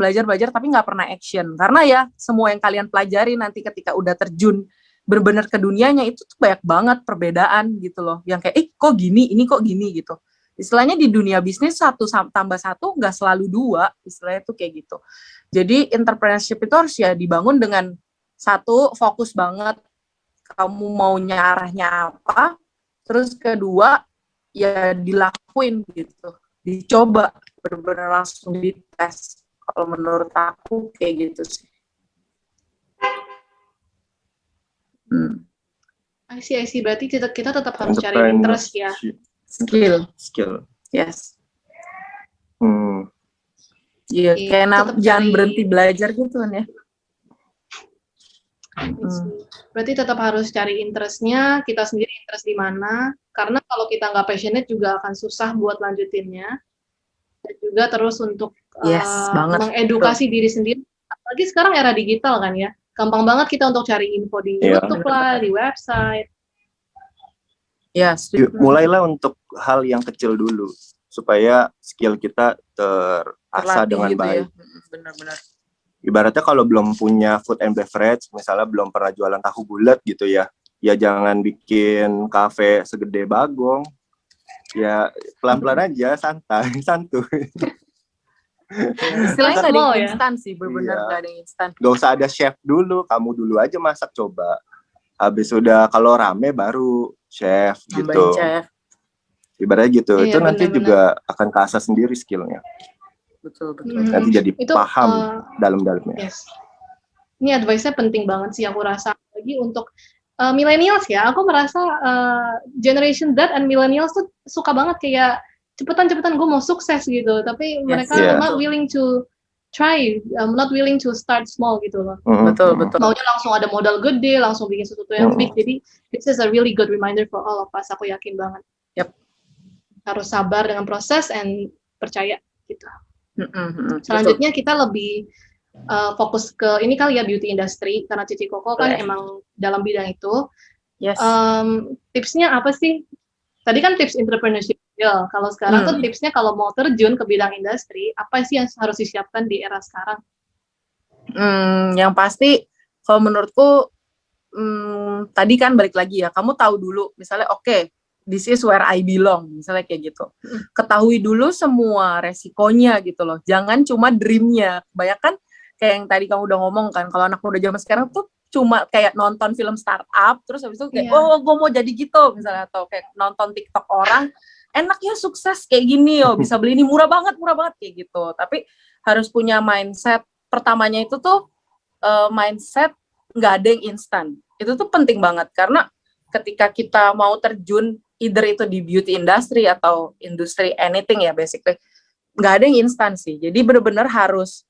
tapi nggak pernah action. Karena ya semua yang kalian pelajari nanti ketika udah terjun benar-benar ke dunianya itu tuh banyak banget perbedaan gitu loh. Yang kayak, kok gini, ini kok gini gitu. Istilahnya di dunia bisnis 1 tambah 1 nggak selalu 2, istilahnya tuh kayak gitu. Jadi entrepreneurship itu harus ya dibangun dengan 1, fokus banget kamu maunya arahnya apa, terus kedua ya dilakuin gitu, dicoba, benar-benar langsung dites. Kalau menurut aku kayak gitu sih. I see. Berarti kita tetap harus cari interest ya. Skill. Yes. Iya, kayak jangan berhenti belajar gitu kan ya. Berarti tetap harus cari interestnya, kita sendiri interest di mana. Karena kalau kita nggak passionate juga akan susah buat lanjutinnya. Dan juga terus untuk mengedukasi diri sendiri. Apalagi sekarang era digital kan ya. Gampang banget kita untuk cari info di YouTube lah, di website. Yes. Mulailah untuk hal yang kecil dulu supaya skill kita terasah dengan gitu baik. Ya? Benar-benar. Ibaratnya kalau belum punya food and beverage, misalnya belum pernah jualan tahu bulat gitu ya jangan bikin kafe segede Bagong. Ya pelan-pelan aja, santuy. Istilahnya nggak ada yang instan sih, benar-benar nggak ada yang instan. Gak usah ada chef dulu, kamu dulu aja masak coba. Habis udah kalau rame baru chef gitu. Chef. Ibaratnya gitu, itu nanti juga akan keasah sendiri skillnya. Betul. Nanti jadi paham dalam-dalamnya. Yes. Ini advice-nya penting banget sih aku rasa. Lagi untuk millennials ya, aku merasa generation Z and millennials tuh suka banget kayak cepetan gue mau sukses gitu. Tapi mereka not willing to try, not willing to start small gitu loh. Betul. Maunya langsung ada modal gede, langsung bikin sesuatu yang big. Jadi this is a really good reminder for all of us. Aku yakin banget. Yep. Harus sabar dengan proses and percaya gitu. Selanjutnya kita lebih fokus ke ini kali ya, beauty industry, karena Cici Koko kan emang dalam bidang itu. Yes. Tipsnya apa sih? Tadi kan tips entrepreneurship. Kalau sekarang tuh tipsnya kalau mau terjun ke bidang industri, apa sih yang harus disiapkan di era sekarang? Yang pasti, kalau menurutku, tadi kan balik lagi ya, kamu tahu dulu, misalnya this is where I belong, misalnya kayak gitu. Ketahui dulu semua resikonya gitu loh. Jangan cuma dreamnya. Kebanyakan kayak yang tadi kamu udah ngomong kan, kalau anak muda zaman sekarang tuh cuma kayak nonton film startup, terus habis itu kayak, gue mau jadi gitu, misalnya. Atau kayak nonton TikTok orang, enak ya sukses kayak gini, bisa beli ini murah banget kayak gitu. Tapi harus punya mindset. Pertamanya itu tuh, mindset nggak ada yang instan. Itu tuh penting banget, karena ketika kita mau terjun, either itu di beauty industry atau industri anything ya basically, nggak ada yang instan sih. Jadi benar-benar harus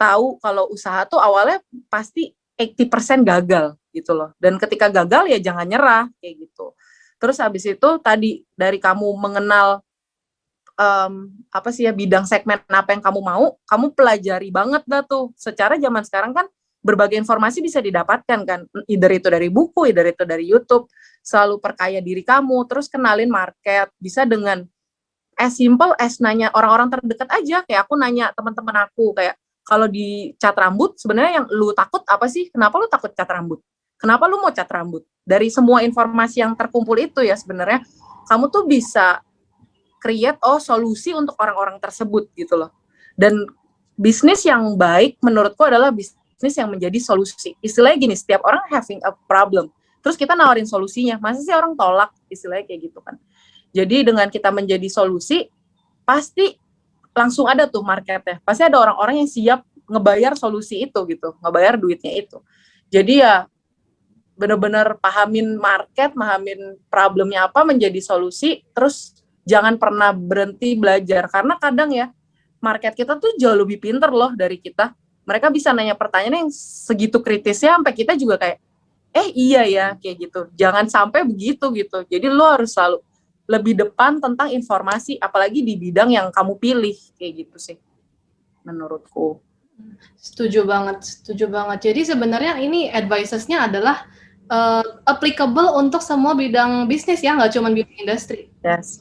tahu kalau usaha tuh awalnya pasti 80% gagal gitu loh. Dan ketika gagal ya jangan nyerah kayak gitu. Terus habis itu tadi dari kamu mengenal bidang segmen apa yang kamu mau, kamu pelajari banget dah tuh. Secara zaman sekarang kan berbagai informasi bisa didapatkan kan, either itu dari buku, either itu dari YouTube. Selalu perkaya diri kamu, terus kenalin market, bisa dengan as simple as nanya orang-orang terdekat aja. Kayak aku nanya teman-teman aku, kayak kalau di cat rambut sebenarnya yang lu takut apa sih? Kenapa lu takut cat rambut? Kenapa lu mau cat rambut? Dari semua informasi yang terkumpul itu ya sebenarnya kamu tuh bisa create solusi untuk orang-orang tersebut gitu loh. Dan bisnis yang baik menurutku adalah bisnis yang menjadi solusi. Istilahnya gini, setiap orang having a problem, terus kita nawarin solusinya, masa sih orang tolak, istilahnya kayak gitu kan. Jadi dengan kita menjadi solusi, pasti langsung ada tuh marketnya, pasti ada orang-orang yang siap ngebayar solusi itu gitu, ngebayar duitnya itu. Jadi ya benar-benar pahamin market, pahamin problemnya apa, menjadi solusi, terus jangan pernah berhenti belajar, karena kadang ya market kita tuh jauh lebih pinter loh dari kita. Mereka bisa nanya pertanyaan yang segitu kritisnya sampai kita juga kayak iya ya kayak gitu. Jangan sampai begitu gitu. Jadi lo harus selalu lebih depan tentang informasi, apalagi di bidang yang kamu pilih kayak gitu sih menurutku. Setuju banget, setuju banget. Jadi sebenarnya ini advices-nya adalah applicable untuk semua bidang bisnis ya, nggak cuma beauty industry. Yes,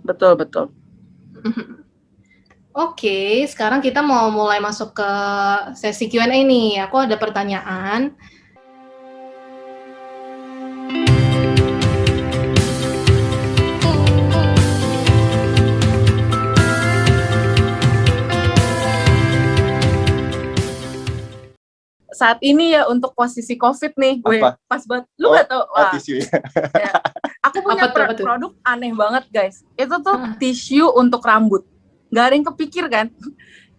betul. Oke, sekarang kita mau mulai masuk ke sesi Q&A nih. Aku ada pertanyaan. Saat ini ya untuk posisi COVID nih, gue pas banget. Lu nggak tahu? Tisu ya. Ya. Aku punya produk aneh banget guys. Itu tuh tisu untuk rambut. Gak ada yang kepikir kan?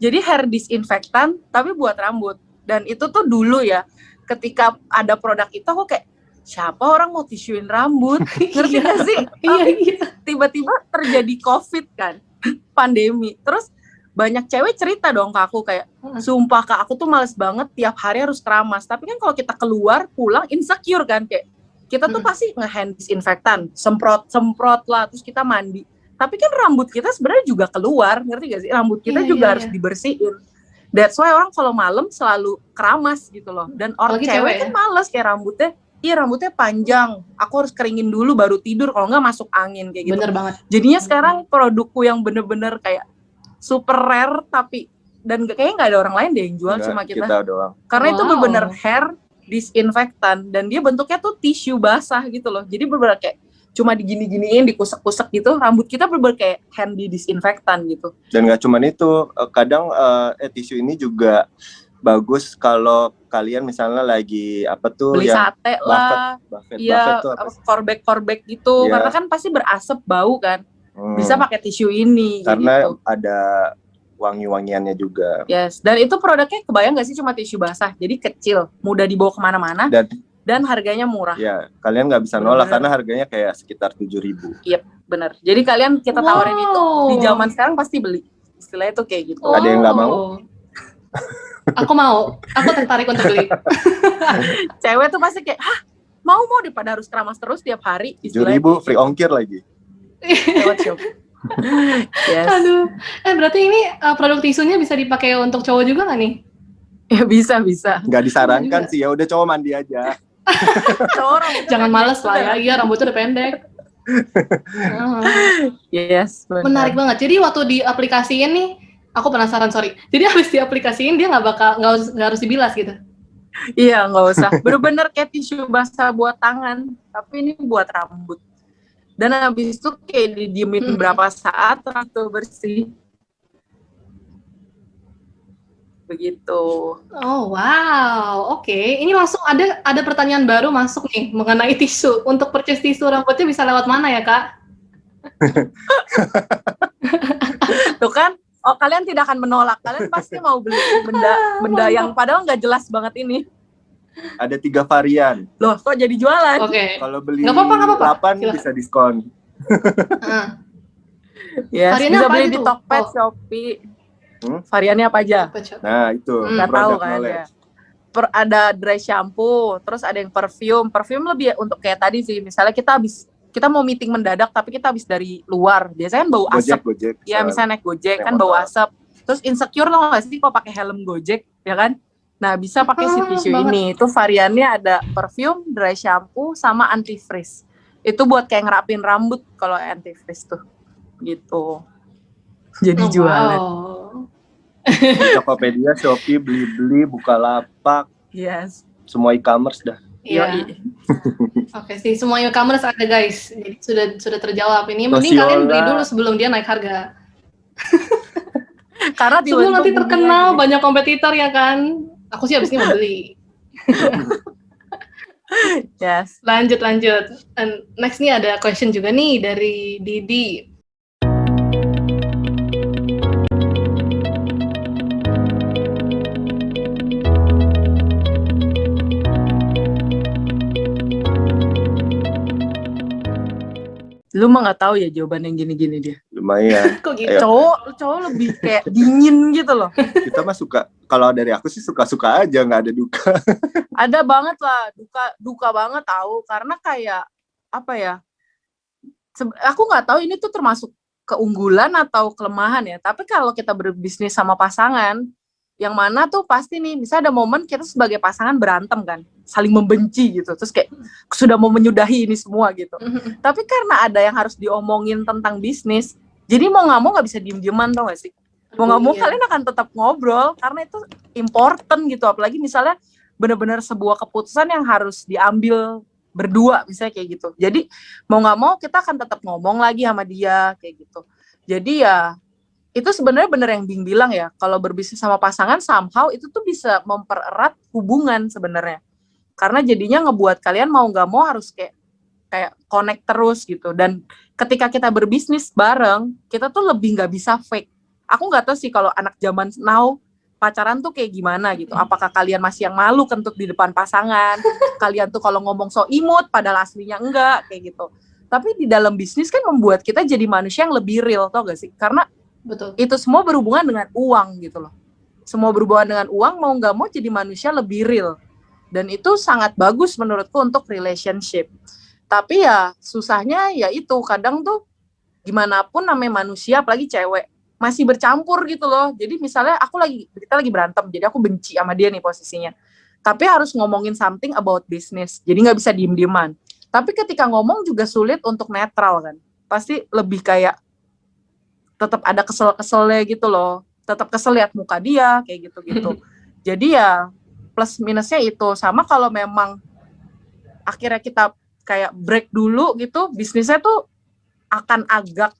Jadi hair disinfectant tapi buat rambut. Dan itu tuh dulu ya, ketika ada produk itu aku kayak, siapa orang mau tisuin rambut? Ngerti gak sih? Iya. Tiba-tiba terjadi COVID kan, pandemi. Terus banyak cewek cerita dong ke aku kayak, sumpah Kak, aku tuh males banget tiap hari harus keramas. Tapi kan kalau kita keluar, pulang insecure kan, kayak kita tuh pasti nge-hand disinfektan, semprot lah, terus kita mandi. Tapi kan rambut kita sebenarnya juga keluar, ngerti gak sih? Rambut kita juga harus dibersihin. That's why orang kalau malam selalu keramas gitu loh. Dan orang cewek kan males kayak rambutnya panjang, aku harus keringin dulu baru tidur, kalau nggak masuk angin kayak gitu. Bener banget. Jadinya sekarang produkku yang bener-bener kayak super rare, tapi dan kayaknya nggak ada orang lain deh yang jual, cuma kita doang. Karena itu bener-bener hair disinfektan, dan dia bentuknya tuh tisu basah gitu loh. Jadi bener-bener kayak cuma digini-giniin, dikusek-kusek gitu, rambut kita bener-bener kayak hand disinfektan gitu. Dan nggak cuma itu, kadang tisu ini juga bagus kalau kalian misalnya lagi beli sate lah, iya, korbek gitu, karena kan pasti berasap, bau kan. Bisa pakai tisu ini karena gitu. Ada wangi-wangiannya juga. Yes, dan itu produknya kebayang nggak sih cuma tisu basah, jadi kecil, mudah dibawa kemana-mana, dan harganya murah. Ya, kalian nggak bisa nolak karena harganya kayak sekitar 7.000. Iya, benar. Jadi kalian kita tawarin itu di zaman sekarang pasti beli. Istilahnya itu kayak gitu. Ada yang nggak mau? Aku mau, aku tertarik untuk beli. Cewek tuh pasti kayak, mau daripada harus keramas terus tiap hari. 7.000 free ongkir lagi. Lewat shop. Yes. Aduh, berarti ini produk tisunya bisa dipakai untuk cowok juga nggak nih? Ya bisa. Nggak disarankan sih, ya udah cowok mandi aja. Jangan males lah ya, iya rambutnya udah pendek. Yes. Benar. Menarik banget. Jadi waktu diaplikasiin nih, aku penasaran, sorry. Jadi habis diaplikasiin dia nggak harus dibilas gitu? Iya, nggak usah. Bener-bener kayak tisu basah buat tangan, tapi ini buat rambut. Dan habis itu kayak didiemin berapa saat atau bersih. Begitu. Oh wow, oke. Ini langsung ada pertanyaan baru masuk nih mengenai tisu. Untuk purchase tisu rambutnya bisa lewat mana ya Kak? Tuh kan, kalian tidak akan menolak. Kalian pasti mau beli benda yang padahal nggak jelas banget ini. Ada 3 varian. Loh, kok jadi jualan? Oke. Kalau beli nggak apa-apa. 8 bisa diskon. Yes, bisa beli di Tokped, Shopee. Variannya apa aja? Nah, itu. Nggak tahu kan ya. Ada dry shampoo, terus ada yang perfume. Perfume lebih untuk kayak tadi sih, misalnya kita mau meeting mendadak tapi kita habis dari luar. Biasanya kan bau asap. Gojek. Ya, misalnya naik Gojek kan bau asap. Terus insecure tau gak sih kalau pakai helm Gojek, ya kan? Nah, bisa pakai si tisu ini. Itu variannya ada perfume, dry shampoo, sama antifreeze. Itu buat kayak ngerapin rambut kalau antifreeze tuh. Gitu. Jadi jualan. Wow. Tokopedia, Shopee, Blibli, Bukalapak. Yes. Semua e-commerce dah. Iya. Oke sih, semua e-commerce ada guys. Jadi sudah terjawab ini. Mending kalian beli dulu sebelum dia naik harga. Karena sebelum nanti terkenal banyak kompetitor ya kan. Aku sih abis ini mau beli. Yes. Lanjut. And next nih ada question juga nih dari Didi. Lu mah nggak tahu ya jawaban yang gini-gini dia. Lumayan. Kok gitu? Cowok lebih kayak dingin gitu loh. Kita mah suka, kalau dari aku sih suka-suka aja, nggak ada duka. Ada banget lah, duka banget tahu. Karena kayak apa ya? Aku nggak tahu ini tuh termasuk keunggulan atau kelemahan ya. Tapi kalau kita berbisnis sama pasangan, yang mana tuh pasti nih, misalnya ada momen kita sebagai pasangan berantem kan, saling membenci gitu, terus kayak sudah mau menyudahi ini semua gitu. Tapi karena ada yang harus diomongin tentang bisnis, jadi mau nggak mau nggak bisa diem-dieman, tau gak sih? Mau nggak mau kalian akan tetap ngobrol karena itu important gitu. Apalagi misalnya benar-benar sebuah keputusan yang harus diambil berdua, misalnya kayak gitu. Jadi mau nggak mau kita akan tetap ngomong lagi sama dia kayak gitu. Jadi ya itu sebenarnya bener yang Bing bilang ya, kalau berbisnis sama pasangan somehow itu tuh bisa mempererat hubungan sebenarnya. Karena jadinya ngebuat kalian mau nggak mau harus kayak connect terus gitu. Dan ketika kita berbisnis bareng, kita tuh lebih nggak bisa fake. Aku nggak tahu sih kalau anak zaman now pacaran tuh kayak gimana gitu. Apakah kalian masih yang malu kentut di depan pasangan? Kalian tuh kalau ngomong so imut padahal aslinya enggak kayak gitu. Tapi di dalam bisnis kan membuat kita jadi manusia yang lebih real, tau gak sih? Karena betul, itu semua berhubungan dengan uang gitu loh. Semua berhubungan dengan uang, mau nggak mau jadi manusia lebih real. Dan itu sangat bagus menurutku untuk relationship. Tapi ya susahnya ya itu, kadang tuh gimana pun namanya manusia, apalagi cewek, masih bercampur gitu loh. Jadi misalnya kita lagi berantem, jadi aku benci sama dia nih posisinya. Tapi harus ngomongin something about business, jadi nggak bisa diem-dieman. Tapi ketika ngomong juga sulit untuk netral kan. Pasti lebih kayak tetap ada kesel-keselnya gitu loh. Tetap kesel lihat muka dia kayak gitu-gitu. Jadi ya plus minusnya itu. Sama kalau memang akhirnya kita kayak break dulu gitu, bisnisnya tuh akan agak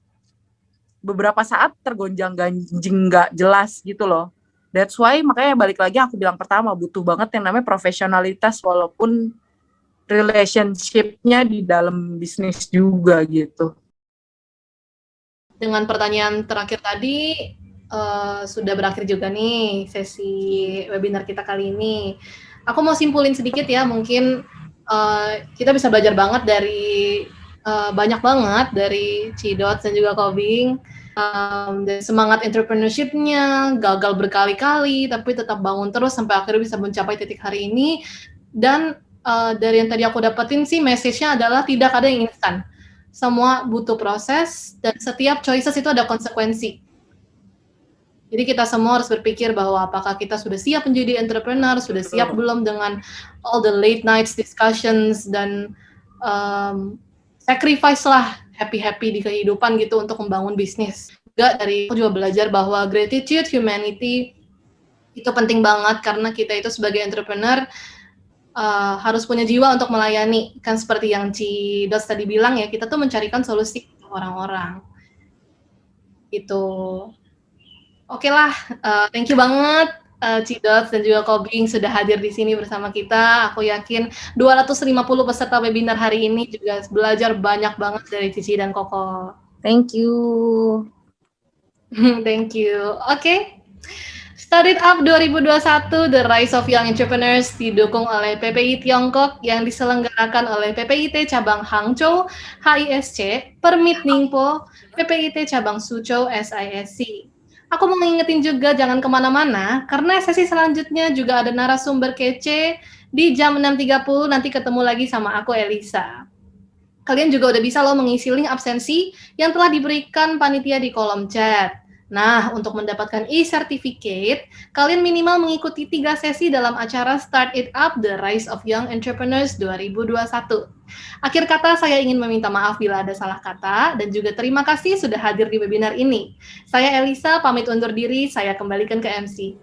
beberapa saat tergonjang-ganjing, nggak jelas gitu loh. That's why makanya balik lagi aku bilang pertama, butuh banget yang namanya profesionalitas walaupun relationship-nya di dalam bisnis juga gitu. Dengan pertanyaan terakhir tadi, sudah berakhir juga nih sesi webinar kita kali ini. Aku mau simpulin sedikit ya, mungkin kita bisa belajar banget dari banyak banget dari Cidot dan juga Kobing. Dan semangat entrepreneurship-nya, gagal berkali-kali, tapi tetap bangun terus sampai akhirnya bisa mencapai titik hari ini. Dan dari yang tadi aku dapetin sih, message-nya adalah tidak ada yang instan. Semua butuh proses, dan setiap choices itu ada konsekuensi. Jadi kita semua harus berpikir bahwa apakah kita sudah siap menjadi entrepreneur, sudah siap belum dengan all the late nights discussions, dan sacrifice lah happy-happy di kehidupan gitu untuk membangun bisnis. Juga dari aku juga belajar bahwa gratitude, humanity, itu penting banget karena kita itu sebagai entrepreneur harus punya jiwa untuk melayani. Kan seperti yang Cidos tadi bilang ya, kita tuh mencarikan solusi untuk orang-orang. Gitu. Oke lah, thank you banget Cidos dan juga Kobing sudah hadir di sini bersama kita. Aku yakin 250 peserta webinar hari ini juga belajar banyak banget dari Cici dan Koko. Thank you. Thank you. Oke. Startup Up 2021, The Rise of Young Entrepreneurs, didukung oleh PPI Tiongkok yang diselenggarakan oleh PPIT Cabang Hangzhou, HISC, Permit Ningpo, PPIT Cabang Suzhou, SISC. Aku mau ngingetin juga jangan kemana-mana, karena sesi selanjutnya juga ada narasumber kece di jam 6.30, nanti ketemu lagi sama aku, Elisa. Kalian juga udah bisa loh mengisi link absensi yang telah diberikan panitia di kolom chat. Nah, untuk mendapatkan e-certificate, kalian minimal mengikuti 3 sesi dalam acara Start It Up, The Rise of Young Entrepreneurs 2021. Akhir kata, saya ingin meminta maaf bila ada salah kata, dan juga terima kasih sudah hadir di webinar ini. Saya Elisa, pamit undur diri, saya kembalikan ke MC.